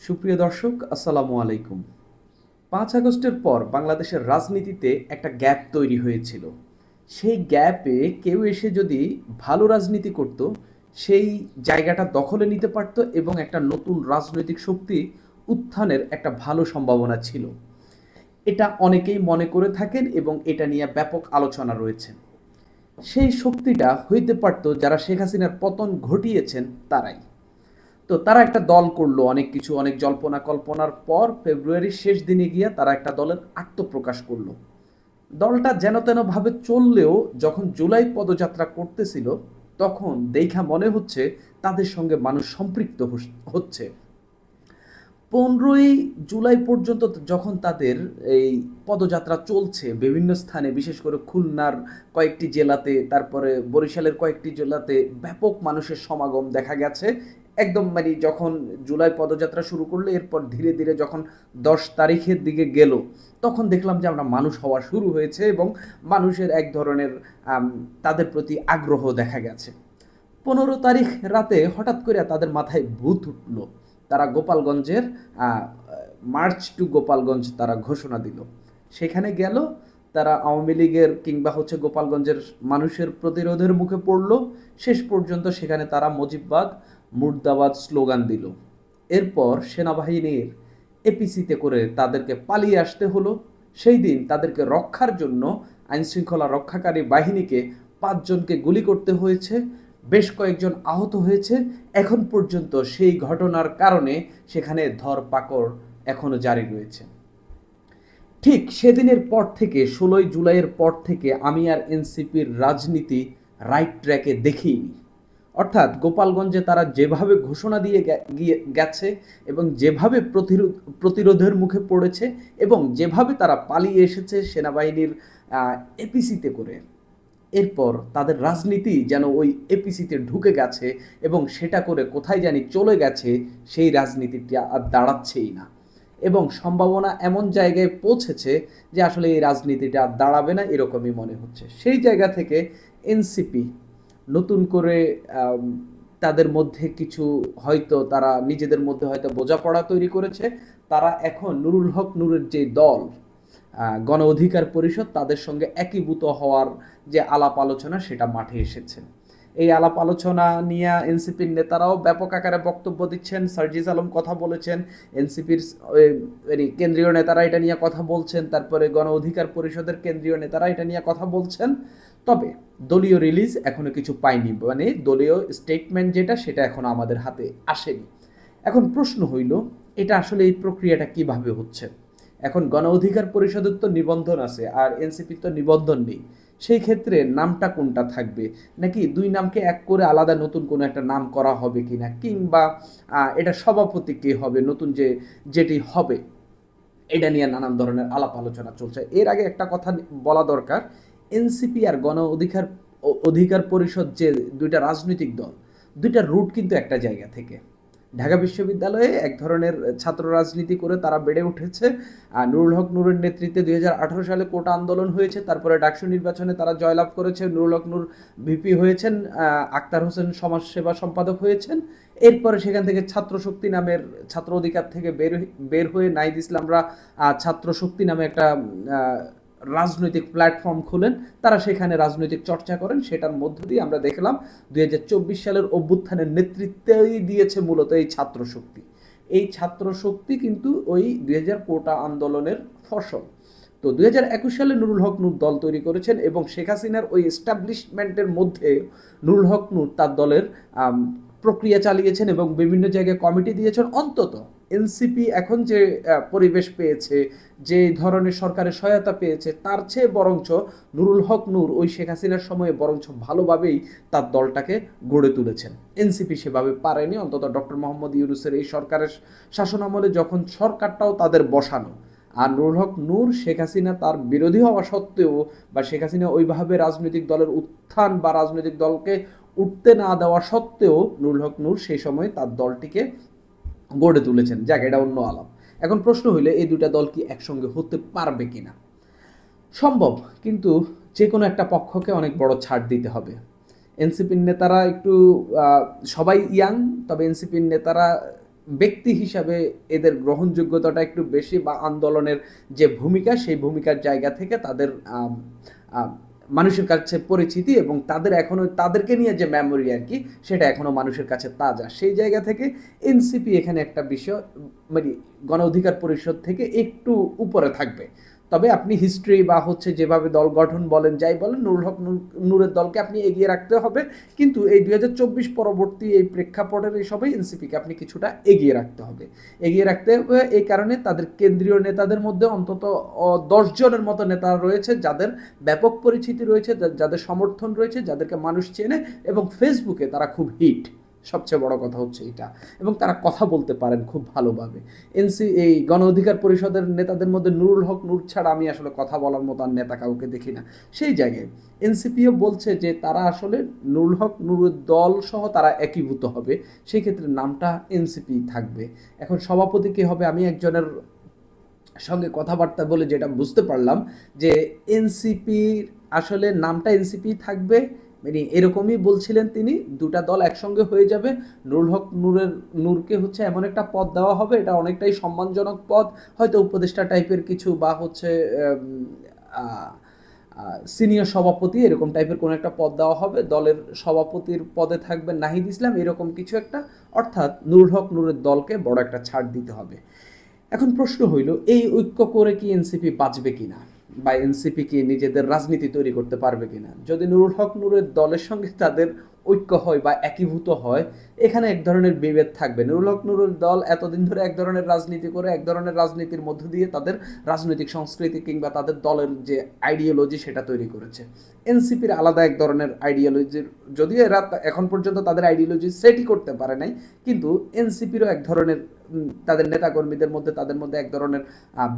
সুপ্রিয় দর্শক, আসসালামু আলাইকুম। ৫ আগস্টের পর বাংলাদেশের রাজনীতিতে একটা গ্যাপ তৈরি হয়েছিল। সেই গ্যাপে কেউ এসে যদি ভালো রাজনীতি করত, সেই জায়গাটা দখলে নিতে পারত এবং একটা নতুন রাজনৈতিক শক্তি উত্থানের একটা ভালো সম্ভাবনা ছিল। এটা অনেকেই মনে করে থাকেন এবং এটা নিয়ে ব্যাপক আলোচনা রয়েছে। সেই শক্তিটা হইতে পারত যারা শেখ হাসিনার পতন ঘটিয়েছেন তারাই। তো তারা একটা দল করলো, অনেক কিছু অনেক জল্পনা কল্পনার পর ফেব্রুয়ারির শেষ দিনে গিয়ে তারা একটা দলের আত্মপ্রকাশ করলো। দলটা যেন তেন ভাবে চললেও যখন জুলাই পদযাত্রা করতেছিল তখন দেখা মনে হচ্ছে তাদের সঙ্গে মানুষ সম্পৃক্ত হচ্ছে। 15ই জুলাই পর্যন্ত যখন তাদের এই পদযাত্রা চলছে বিভিন্ন স্থানে, বিশেষ করে খুলনার কয়েকটি জেলাতে, তারপরে বরিশালের কয়েকটি জেলাতে ব্যাপক মানুষের সমাগম দেখা গেছে। একদম মানে যখন জুলাই পদযাত্রা শুরু করলো, এরপর ধীরে ধীরে যখন 10 তারিখের দিকে গেল, তখন দেখলাম যে আমরা মানুষ হওয়া শুরু হয়েছে এবং মানুষের এক ধরনের তাদের প্রতি আগ্রহ দেখা গেছে। 15 তারিখ রাতে হঠাৎ করে তাদের মাথায় ভূত উঠল। তারা গোপালগঞ্জের মার্চ টু গোপালগঞ্জ তারা ঘোষণা দিল। সেখানে গেল, তারা আওয়ামী লীগের কিংবা গোপালগঞ্জের মানুষের প্রতিরোধের মুখে পড়ল। শেষ পর্যন্ত সেখানে তারা মুজিববাদ মুর্দাবাদ স্লোগান দিল। এরপর সেনাবাহিনীর এপিসিতে করে তাদেরকে পালিয়ে আসতে হলো। সেই দিন তাদেরকে রক্ষার জন্য আইনশৃঙ্খলা রক্ষাকারী বাহিনীকে 5 জনকে গুলি করতে হয়েছে, বেশ কয়েকজন আহত হয়েছে। এখন পর্যন্ত সেই ঘটনার কারণে সেখানে ধরপাকড় এখনো জারি রয়েছে। ঠিক সেদিনের পর থেকে 16ই জুলাইয়ের পর থেকে আমি আর এনসিপির রাজনীতি রাইট ট্র্যাকে দেখিনি। অর্থাৎ গোপালগঞ্জে তারা যেভাবে ঘোষণা দিয়ে গেছে এবং যেভাবে প্রতিরোধের মুখে পড়েছে এবং যেভাবে তারা পালিয়ে এসেছে সেনাবাহিনীর এপিসিতে করে, এরপর তাদের রাজনীতি যেন ওই এপিসিতে ঢুকে গেছে এবং সেটা করে কোথায় জানি চলে গেছে, সেই রাজনীতিটা আর দাঁড়াচ্ছেই না এবং সম্ভাবনা এমন জায়গায় পৌঁছেছে যে আসলে এই রাজনীতিটা আর দাঁড়াবে না এরকমই মনে হচ্ছে। সেই জায়গা থেকে এনসিপি নতুন করে তাদের মধ্যে কিছু হয়তো তারা নিজেদের মধ্যে হয়তো বোঝাপড়া তৈরি করেছে। তারা এখন নুরুল হক নূরের যে দল গণ অধিকার পরিষদ, তাদের সঙ্গে একীভূত হওয়ার যে আলাপ আলোচনা সেটা মাঠে এসেছে। এই আলাপ আলোচনা নিয়ে এনসিপির নেতারাও ব্যাপক আকারে বক্তব্য দিচ্ছেন। সার্জিস আলম কথা বলেছেন, এনসিপির কেন্দ্রীয় নেতারা এটা নিয়ে কথা বলছেন, তারপরে গণ অধিকার পরিষদের কেন্দ্রীয় নেতারা এটা নিয়ে কথা বলছেন। তবে দলীয় রিলিজ এখনো কিছু পাইনি, মানে দলীয় স্টেটমেন্ট যেটা সেটা এখনো আমাদের হাতে আসেনি। এখন প্রশ্ন হইল, এটা আসলে এই প্রক্রিয়াটা কিভাবে হচ্ছে? এখন গণ অধিকার পরিষদের তো নিবন্ধন আছে আর এনসিপির তো নিবন্ধন নেই। সেই ক্ষেত্রে নামটা কোনটা থাকবে, নাকি দুই নামকে এক করে আলাদা নতুন কোনো একটা নাম করা হবে কিনা, কিংবা এটা সভাপতি কে হবে নতুন যেটি হবে, এটা নিয়ে নানান ধরনের আলাপ আলোচনা চলছে। এর আগে একটা কথা বলা দরকার, এনসিপি আর গণ অধিকার পরিষদ যে দুইটা রাজনৈতিক দল, দুইটা রুট কিন্তু একটা জায়গা থেকে। ঢাকা বিশ্ববিদ্যালয়ে এক ধরনের ছাত্র রাজনীতি করে তারা বেড়ে উঠেছে। নুরুল হক নূরের নেতৃত্বে 2018 সালে কোটা আন্দোলন হয়েছে, তারপরে ডাকসু নির্বাচনে তারা জয়লাভ করেছে, নুরুল হক নূর ভিপি হয়েছেন, আক্তার হোসেন সমাজসেবা সম্পাদক হয়েছেন। এরপরে সেখান থেকে ছাত্র শক্তি নামের, ছাত্র অধিকার থেকে বের হয়ে নাহিদ ইসলামরা ছাত্র শক্তি নামে একটা রাজনৈতিক প্ল্যাটফর্ম খুলেন। তারা সেখানে রাজনৈতিক চর্চা করেন। সেটার মধ্য দিয়ে আমরা দেখলাম 2024 সালের অভ্যুত্থানের নেতৃত্বই দিয়েছে মূলত এই ছাত্র শক্তি। এই ছাত্র শক্তি কিন্তু ওই 2000 কোটা আন্দোলনের ফসল। তো 2021 সালে নুরুল হক নূর দল তৈরি করেছেন এবং শেখ হাসিনার ওই এস্টাবলিশমেন্টের মধ্যে নুরুল হক নূর তার দলের প্রক্রিয়া চালিয়েছেন এবং বিভিন্ন জায়গায় কমিটি দিয়েছেন। অন্তত এনসিপি এখন যে পরিবেশ পেয়েছে, যে ধরনের সরকারের সহায়তা পেয়েছে, তার চেয়ে বরঞ্চ নুরুল হক নূর ওই শেখ হাসিনার সময়ে বরঞ্চ ভালোভাবেই তার দলটাকে গড়ে তুলেছেন। এনসিপি সেভাবে পারেনি, অন্তত ডক্টর মোহাম্মদ ইউনূসের এই সরকারের শাসনামলে যখন সরকারটাও তাদের বসানো। আর নুরুল হক নূর শেখ হাসিনা তার বিরোধী হওয়া সত্ত্বেও, বা শেখ হাসিনা ওইভাবে রাজনৈতিক দলের উত্থান বা রাজনৈতিক দলকে উঠতে না দেওয়া সত্ত্বেও নুরুল হক নূর সেই সময় তার দলটিকে গড়ে তুলেছেন। যাক, এটা অন্য আলাপ। এখন প্রশ্ন হইলে এই দুটা দল কি একসঙ্গে হতে পারবে কিনা? সম্ভব, কিন্তু যে কোনো একটা পক্ষকে অনেক বড় ছাড় দিতে হবে। এনসিপির নেতারা একটু সবাই ইয়াং, তবে এনসিপির নেতারা ব্যক্তি হিসাবে এদের গ্রহণযোগ্যতাটা একটু বেশি, বা আন্দোলনের যে ভূমিকা সেই ভূমিকার জায়গা থেকে তাদের মানুষের কাছে পরিচিতি এবং তাদের এখনো তাদেরকে নিয়ে যে মেমোরি আর কি, সেটা এখনো মানুষের কাছে তাজা। সেই জায়গা থেকে এনসিপি এখানে একটা বিষয় মানে গণ অধিকার পরিষদ থেকে একটু উপরে থাকবে। তবে আপনি হিস্ট্রি বা হচ্ছে যেভাবে দল গঠন বলেন যাই বলেন, নুরুল হক নূরের দলকে আপনি এগিয়ে রাখতে হবে, কিন্তু এই 2024 পরবর্তী এই প্রেক্ষাপটের এই সবাই এনসিপিকে আপনি কিছুটা এগিয়ে রাখতে হবে। এগিয়ে রাখতে হবে এই কারণে তাদের কেন্দ্রীয় নেতাদের মধ্যে অন্তত 10 জনের মতো নেতা রয়েছে যাদের ব্যাপক পরিচিতি রয়েছে, যাদের সমর্থন রয়েছে, যাদেরকে মানুষ চেনে, এবং ফেসবুকে তারা খুব হিট, সবচেয়ে বড় কথা হচ্ছে এটা, এবং তারা কথা বলতে পারেন খুব ভালোভাবে। এই গণ অধিকার পরিষদের নেতাদের মধ্যে নুরুল হক নূর ছাড়া আমি আসলে কথা বলার মতো আর নেতা কাউকে দেখি না। সেই জায়গায় এনসিপিও বলছে যে তারা আসলে নুরুল হক নূরের দল সহ তারা একীভূত হবে, সেই ক্ষেত্রে নামটা এনসিপি থাকবে। এখন সভাপতি কে হবে, আমি একজনের সঙ্গে কথাবার্তা বলে যেটা বুঝতে পারলাম যে এনসিপির আসলে নামটা এনসিপি থাকবে, মানে এরকমই বলছিলেন তিনি, দুটা দল একসঙ্গে হয়ে যাবে। নুরুল হক নূরকে হচ্ছে এমন একটা পদ দেওয়া হবে, এটা অনেকটাই সম্মানজনক পদ, হয়তো উপদেষ্টা টাইপের কিছু, বা হচ্ছে সিনিয়র সভাপতি এরকম টাইপের কোনো একটা পদ দেওয়া হবে। দলের সভাপতির পদে থাকবে নাহিদ ইসলাম, এরকম কিছু একটা, অর্থাৎ নুরুল হক নূরের দলকে বড় একটা ছাড় দিতে হবে। এখন প্রশ্ন হইল, এই ঐক্য করে কি এনসিপি বাঁচবে কিনা, বা এনসিপি কি নিজেদের রাজনীতি তৈরি করতে পারবে কিনা? যদি নুরুল হক নূরের দলের সঙ্গে তাদের ঐক্য হয় বা একীভূত হয়, এখানে এক ধরনের বিভেদ থাকবে। নুরুল হক নূরের দল এতদিন ধরে এক ধরনের রাজনীতি করে, এক ধরনের রাজনীতির মধ্য দিয়ে তাদের রাজনৈতিক সংস্কৃতি কিংবা তাদের দলের যে আইডিওলজি সেটা তৈরি করেছে। এনসিপির আলাদা এক ধরনের আইডিওলজির, যদিও এরা এখন পর্যন্ত তাদের আইডিওলজি সেটই করতে পারে নাই, কিন্তু এনসিপিরও এক ধরনের তাদের নেতাকর্মীদের মধ্যে তাদের মধ্যে এক ধরনের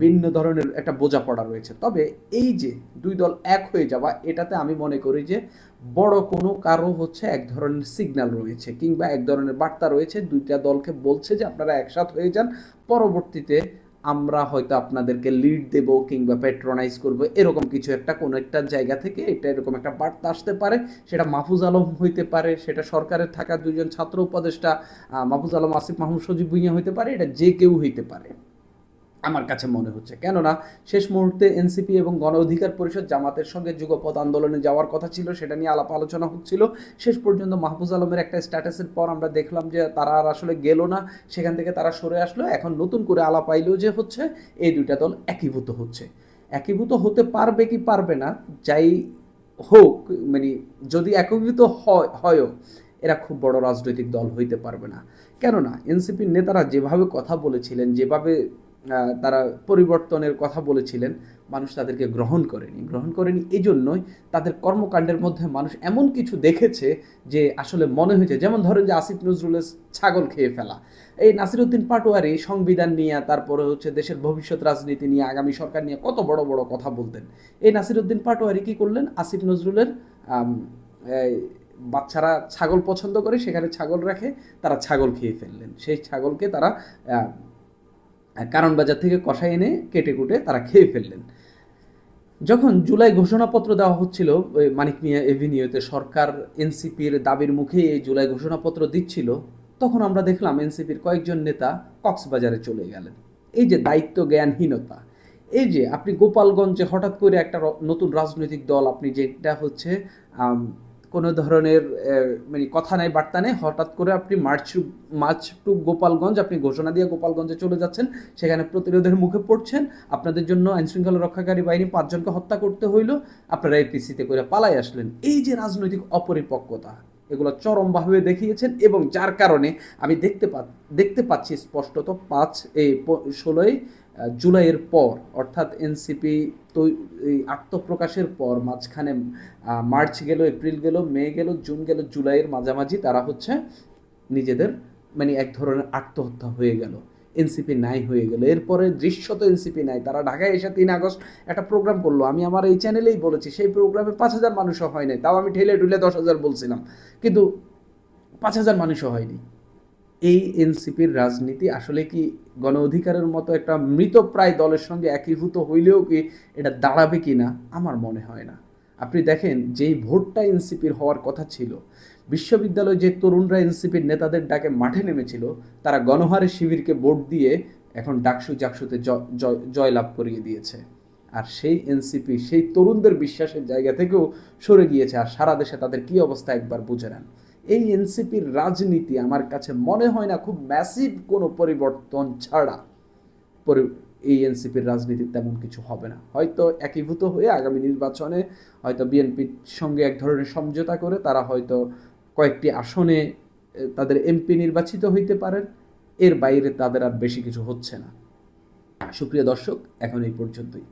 ভিন্ন ধরনের একটা বোঝাপড়া রয়েছে। তবে এই যে দুই দল এক হয়ে যাওয়া, এটাতে আমি মনে করি যে বড় কোনো কারো হচ্ছে এক ধরনের সিগন্যাল রয়েছে কিংবা এক ধরনের বার্তা রয়েছে, দুইটা দলকে বলছে যে আপনারা একসাথ হয়ে যান, পরবর্তীতে আমরা হয়তো আপনাদেরকে লিড দেব কিংবা প্যাট্রোনাইজ করব, এরকম কিছু একটা কোনো একটা জায়গা থেকে এটা এরকম একটা বার্তা আসতে পারে। সেটা মাহফুজ আলম হইতে পারে, সেটা সরকারের থাকা দুইজন ছাত্র উপদেষ্টা মাহফুজ আলম, আসিফ মাহমুদ সজীব ভুঁইয়া হইতে পারে, এটা যে কেউ হইতে পারে আমার কাছে মনে হচ্ছে। কেননা শেষ মুহূর্তে এনসিপি এবং গণ অধিকার পরিষদ জামাতের সঙ্গে যুগপৎ আন্দোলনে যাওয়ার কথা ছিল, সেটা নিয়ে আলাপ আলোচনা হচ্ছিল। শেষ পর্যন্ত মাহফুজ আলমের একটা স্ট্যাটাসের পর আমরা দেখলাম যে তারা আর আসলে গেল না, সেখান থেকে তারা সরে আসলো। এখন নতুন করে আলাপ আইলো যে হচ্ছে এই দুইটা দল একীভূত হচ্ছে। একীভূত হতে পারবে কি পারবে না যাই হোক, মানে যদি একীভূত হয়ও, এরা খুব বড় রাজনৈতিক দল হইতে পারবে না। কেননা এনসিপির নেতারা যেভাবে কথা বলেছিলেন, যেভাবে তারা পরিবর্তনের কথা বলেছিলেন, মানুষ তাদেরকে গ্রহণ করেনি এই জন্যই তাদের কর্মকাণ্ডের মধ্যে মানুষ এমন কিছু দেখেছে যে আসলে মনে হয়েছে, যেমন ধরেন যে আসিফ নজরুলের ছাগল খেয়ে ফেলা, এই নাসিরউদ্দিন পাটোয়ারি সংবিধান নিয়ে, তারপরে হচ্ছে দেশের ভবিষ্যৎ রাজনীতি নিয়ে, আগামী সরকার নিয়ে কত বড় বড় কথা বলতেন। এই নাসিরউদ্দিন পাটোয়ারি কি করলেন, আসিফ নজরুলের বাচ্চারা ছাগল পছন্দ করে, সেখানে ছাগল রাখে, তারা ছাগল খেয়ে ফেললেন। সেই ছাগলকে তারা কারণ বাজার থেকে কষাই এনে কেটে কুটে তারা খেয়ে ফেললেন। যখন জুলাই ঘোষণাপত্র দেওয়া হচ্ছিল মানিক মিয়া এভিনিউতে, সরকার এনসিপির দাবির মুখে এই জুলাই ঘোষণাপত্র দিচ্ছিল, তখন আমরা দেখলাম এনসিপির কয়েকজন নেতা কক্সবাজারে চলে গেলেন। এই যে দায়িত্ব জ্ঞানহীনতা, এই যে আপনি গোপালগঞ্জে হঠাৎ করে একটা নতুন রাজনৈতিক দল, আপনি যেটা হচ্ছে কোনো ধরনের মানে কথা নেই বার্তা নেই, হঠাৎ করে আপনি মার্চ টু গোপালগঞ্জ আপনি ঘোষণা দিয়ে গোপালগঞ্জে চলে যাচ্ছেন, সেখানে প্রতিরোধের মুখে পড়ছেন, আপনাদের জন্য আইনশৃঙ্খলা রক্ষাকারী বাহিনী 5 জনকে হত্যা করতে হইলো, আপনারা এপিসিতে করে পালাই আসলেন। এই যে রাজনৈতিক অপরিপক্কতা, এগুলো চরমভাবে দেখিয়েছেন, এবং যার কারণে আমি দেখতে পাচ্ছি স্পষ্টত 16 জুলাইয়ের পর, অর্থাৎ এনসিপি তো এই আত্মপ্রকাশের পর মাঝখানে মার্চ গেল, এপ্রিল গেল, মে গেল, জুন গেল, জুলাইয়ের মাঝামাঝি তারা হচ্ছে নিজেদের মানে এক ধরনের আত্মহত্যা হয়ে গেল, এনসিপি নাই হয়ে গেল। এরপরে দৃশ্যত এনসিপি নাই। তারা ঢাকায় এসে 3 আগস্ট একটা প্রোগ্রাম করলো, আমি আমার এই চ্যানেলেই বলেছি, সেই প্রোগ্রামে 5000 মানুষও হয় নাই, তাও আমি ঠেলে ঠুলে 10,000 বলছিলাম, কিন্তু 5000 মানুষও হয়নি। এই এনসিপির রাজনীতি আসলে কি গণ অধিকারের মতো একটা মৃতপ্রায় দলের সঙ্গে একীভূত হইলেও কি এটা দাঁড়াবে কি না, আমার মনে হয় না। আপনি দেখেন যেই ভোটটা এনসিপির হওয়ার কথা ছিল, বিশ্ববিদ্যালয়ে যে তরুণরা এনসিপির নেতাদের ডাকে মাঠে নেমেছিল, তারা গণহারে শিবিরকে ভোট দিয়ে এখন ডাকসু জাকসুতে জয়লাভ করিয়ে দিয়েছে। আর সেই এনসিপি সেই তরুণদের বিশ্বাসের জায়গা থেকেও সরে গিয়েছে। আর সারা দেশে তাদের কি অবস্থা একবার বুঝে নেন। এই এনসিপির রাজনীতি আমার কাছে মনে হয় না খুব ম্যাসিভ কোনো পরিবর্তন ছাড়া এই এনসিপির রাজনীতি তেমন কিছু হবে না। হয়তো একীভূত হয়ে আগামী নির্বাচনে হয়তো বিএনপির সঙ্গে এক ধরনের সমঝোতা করে তারা হয়তো কয়েকটি আসনে তাদের এমপি নির্বাচিত হইতে পারেন। এর বাইরে তাদের আর বেশি কিছু হচ্ছে না। সুপ্রিয় দর্শক, এখন এই পর্যন্তই।